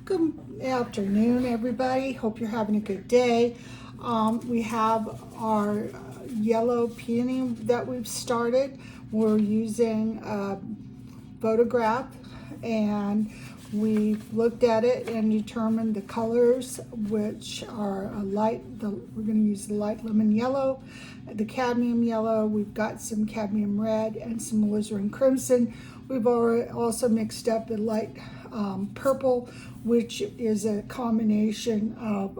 Good afternoon, everybody. Hope you're having a good day. We have our yellow peony that we've started. We're using a photograph, and we've looked at it and determined the colors, which are we're going to use the light lemon yellow, the cadmium yellow. We've got some cadmium red and some alizarin crimson. We've also mixed up the light purple, which is a combination of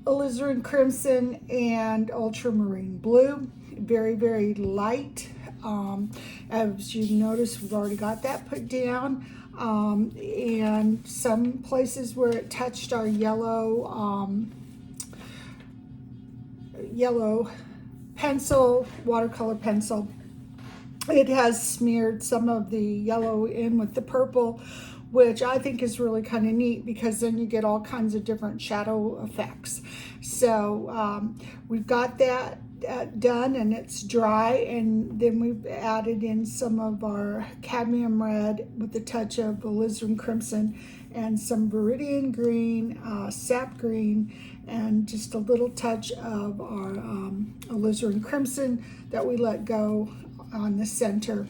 alizarin crimson and ultramarine blue. Very, very light. As you notice, we've already got that put down. And some places where it touched our yellow pencil, watercolor pencil, it has smeared some of the yellow in with the purple, which I think is really kind of neat because then you get all kinds of different shadow effects. So we've got that done and it's dry, and then we've added in some of our cadmium red with a touch of alizarin crimson and some viridian green, sap green, and just a little touch of our alizarin crimson that we let go on the center,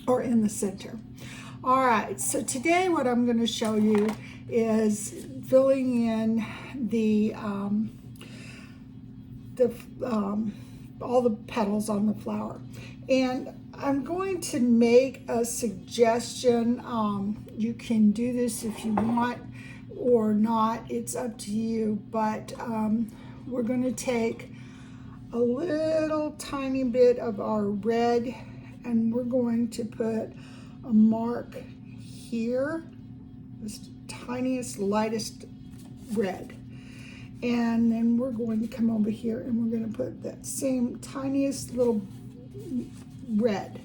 or in the center. All right, so today what I'm going to show you is filling in all the petals on the flower. And I'm going to make a suggestion. You can do this if you want or not, it's up to you, but we're going to take a little tiny bit of our red and we're going to put a mark here, this tiniest, lightest red. And then we're going to come over here and we're going to put that same tiniest little red.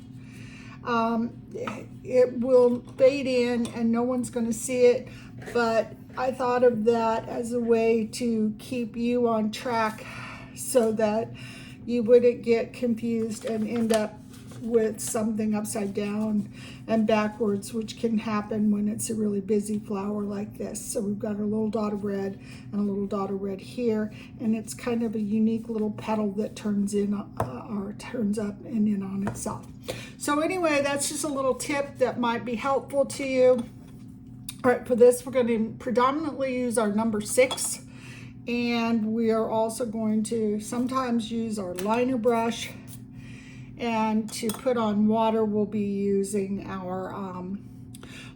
It will fade in and no one's going to see it, but I thought of that as a way to keep you on track so that you wouldn't get confused and end up with something upside down and backwards, which can happen when it's a really busy flower like this. So we've got a little dot of red and a little dot of red here, and it's kind of a unique little petal that turns in or turns up and in on itself. So anyway, that's just a little tip that might be helpful to you. All right, for this, we're going to predominantly use our number 6, and we are also going to sometimes use our liner brush. And to put on water, we'll be using our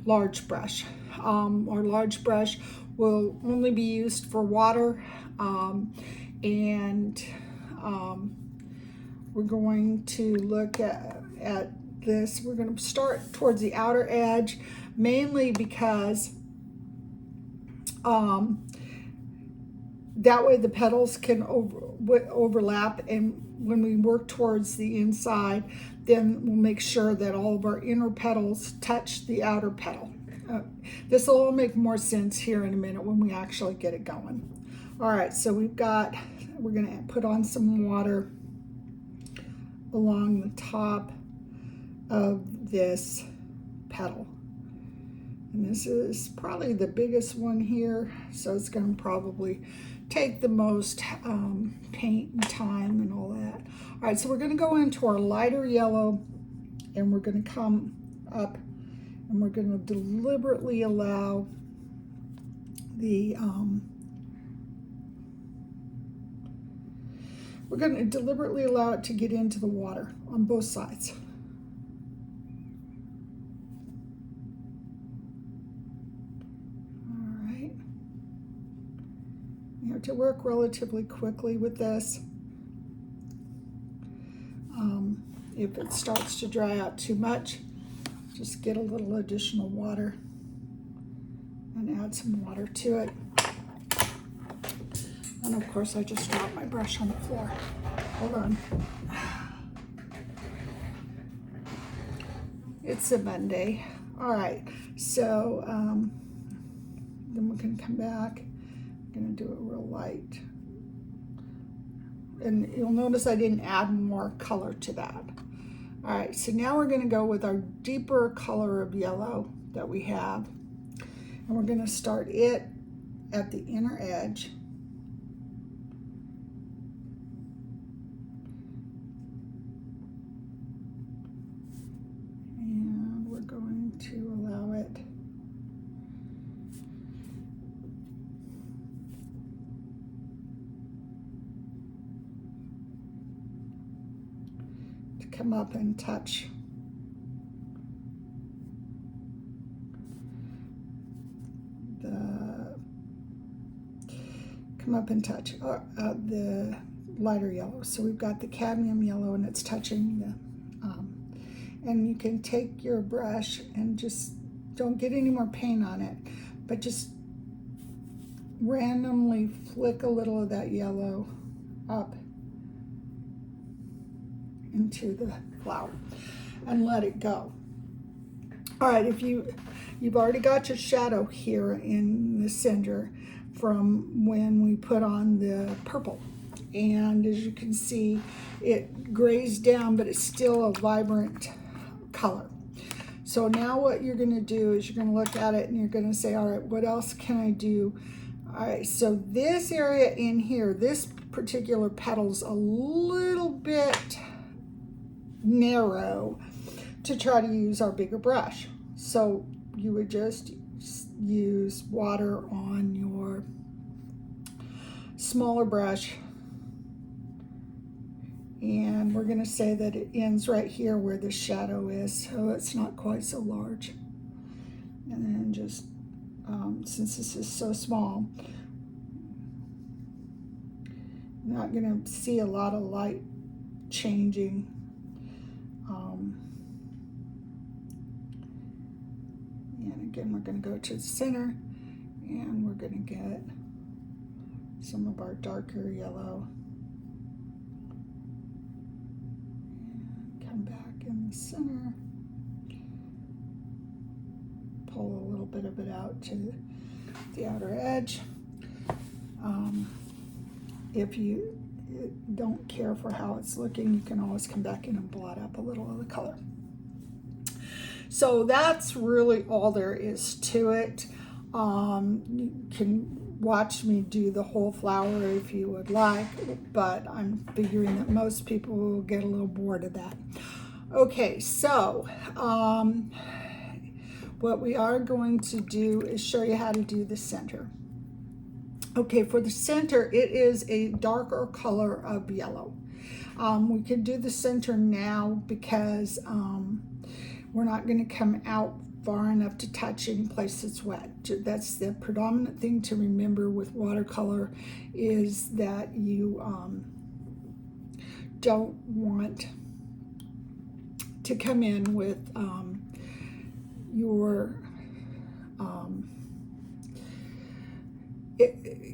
large brush. Our large brush will only be used for water, and we're going to look at this. We're going to start towards the outer edge, mainly because that way the petals can overlap, and when we work towards the inside, then we'll make sure that all of our inner petals touch the outer petal. This will all make more sense here in a minute when we actually get it going. All right, so we're going to put on some water along the top of this petal. And this is probably the biggest one here, so it's going to probably take the most paint and time and all that. All right, so we're going to go into our lighter yellow, and we're going to come up, and we're going to deliberately allow the it to get into the water on both sides. You have to work relatively quickly with this. If it starts to dry out too much, just get a little additional water and add some water to it. And of course, I just dropped my brush on the floor. Hold on. It's a Monday. All right, so then we're going to come back. Going to do it real light, and you'll notice I didn't add more color to that. All right, so now we're going to go with our deeper color of yellow that we have. And we're going to start it at the inner edge. And we're going to allow it to come up and touch the lighter yellow. So we've got the cadmium yellow and it's touching the, and you can take your brush and just don't get any more paint on it, but just randomly flick a little of that yellow up into the flower and let it go. All right, if you've already got your shadow here in the center from when we put on the purple, and as you can see, it grays down, but it's still a vibrant color. So now what you're going to do is you're going to look at it and you're going to say, all right, what else can I do? All right, so this area in here, this particular petal's a little bit narrow to try to use our bigger brush. So you would just use water on your smaller brush, and we're going to say that it ends right here where the shadow is, so it's not quite so large. And then just since this is so small, you're not going to see a lot of light changing. And again, we're going to go to the center, and we're going to get some of our darker yellow. And come back in the center. Pull a little bit of it out to the outer edge. If you don't care for how it's looking, you can always come back in and blot up a little of the color. So that's really all there is to it. You can watch me do the whole flower if you would like, but I'm figuring that most people will get a little bored of that. Okay, so what we are going to do is show you how to do the center. Okay, for the center, it is a darker color of yellow. We could do the center now because we're not going to come out far enough to touch any place that's wet. That's the predominant thing to remember with watercolor, is that you don't want to come in with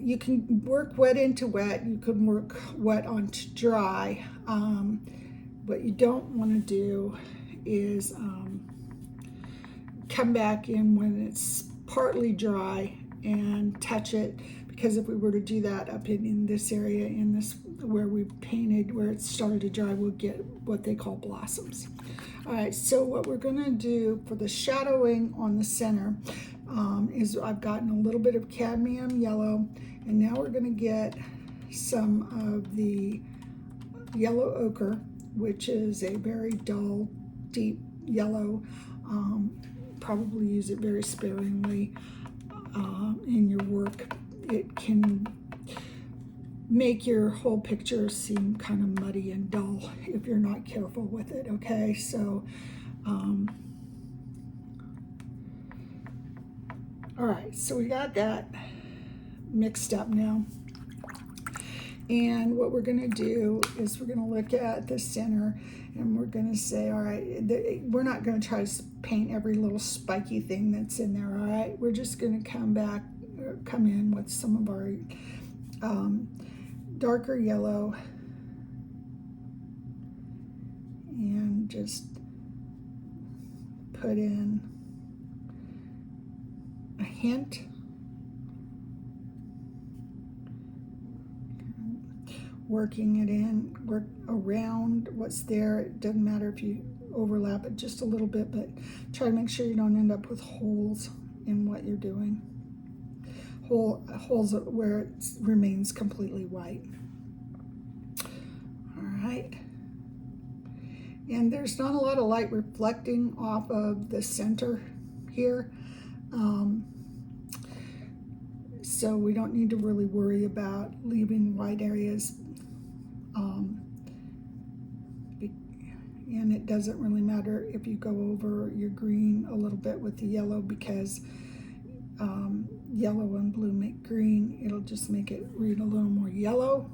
you can work wet into wet, you can work wet onto dry. What you don't want to do is come back in when it's partly dry and touch it, because if we were to do that up in this area, in this where we painted, where it started to dry, we'll get what they call blossoms. All right, so what we're going to do for the shadowing on the center is I've gotten a little bit of cadmium yellow, and now we're going to get some of the yellow ochre, which is a very dull, deep yellow. Probably use it very sparingly in your work. It can make your whole picture seem kind of muddy and dull if you're not careful with it, okay? So, all right, so we got that mixed up now. And what we're going to do is we're going to look at the center, and we're going to say, all right, we're not going to try to paint every little spiky thing that's in there, all right? We're just going to come in with some of our darker yellow and just put in a hint. Working it in, work around what's there. It doesn't matter if you overlap it just a little bit, but try to make sure you don't end up with holes in what you're doing. Holes where it remains completely white. All right. And there's not a lot of light reflecting off of the center here. So we don't need to really worry about leaving white areas. And it doesn't really matter if you go over your green a little bit with the yellow, because yellow and blue make green. It'll just make it read a little more yellow.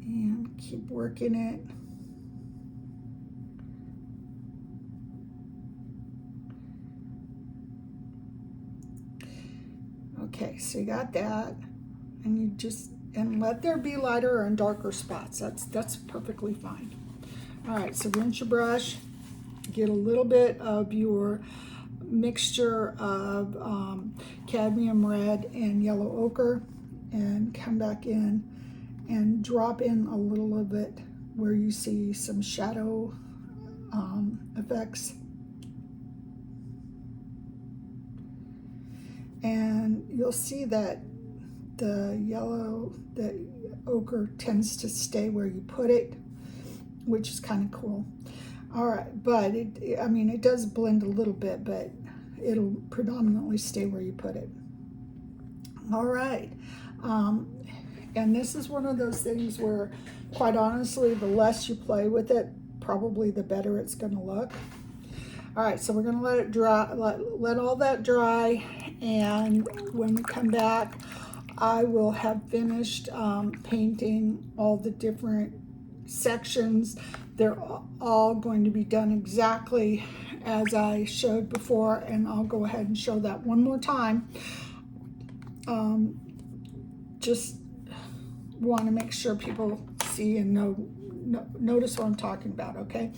And keep working it. Okay, so you got that, and you just, and let there be lighter and darker spots. That's perfectly fine. All right, so rinse your brush, get a little bit of your mixture of cadmium red and yellow ochre, and come back in and drop in a little of it where you see some shadow effects. And you'll see that the ochre tends to stay where you put it, which is kind of cool. All right, but it does blend a little bit, but it'll predominantly stay where you put it. All right, and this is one of those things where, quite honestly, the less you play with it, probably the better it's going to look. All right, so we're going to let it dry, let all that dry, and when we come back, I will have finished painting all the different sections. They're all going to be done exactly as I showed before, and I'll go ahead and show that one more time. Just want to make sure people see and notice what I'm talking about, okay?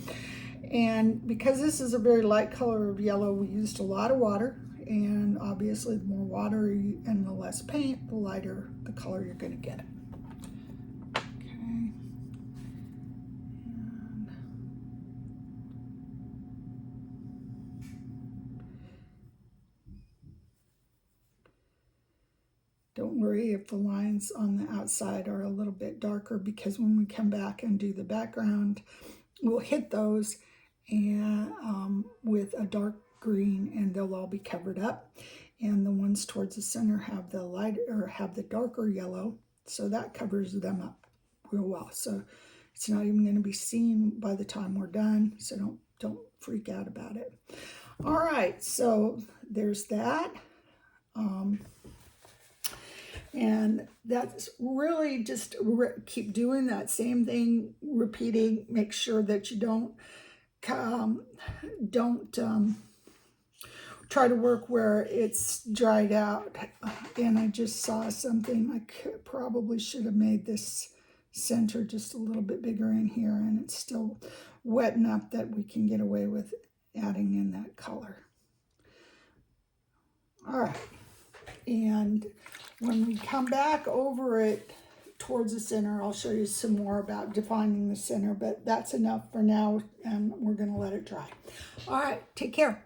And because this is a very light color of yellow, we used a lot of water, and obviously the more water and the less paint, the lighter the color you're going to get. Okay. And don't worry if the lines on the outside are a little bit darker, because when we come back and do the background, we'll hit those and with a dark green, and they'll all be covered up. And the ones towards the center have the lighter, or have the darker yellow, so that covers them up real well. So it's not even going to be seen by the time we're done. So don't freak out about it. All right, so there's that. And that's really just keep doing that same thing, repeating. Make sure that you don't try to work where it's dried out. And I just saw something. I probably should have made this center just a little bit bigger in here, and it's still wet enough that we can get away with adding in that color. All right, and when we come back over it towards the center, I'll show you some more about defining the center, but that's enough for now, and we're going to let it dry. All right, take care.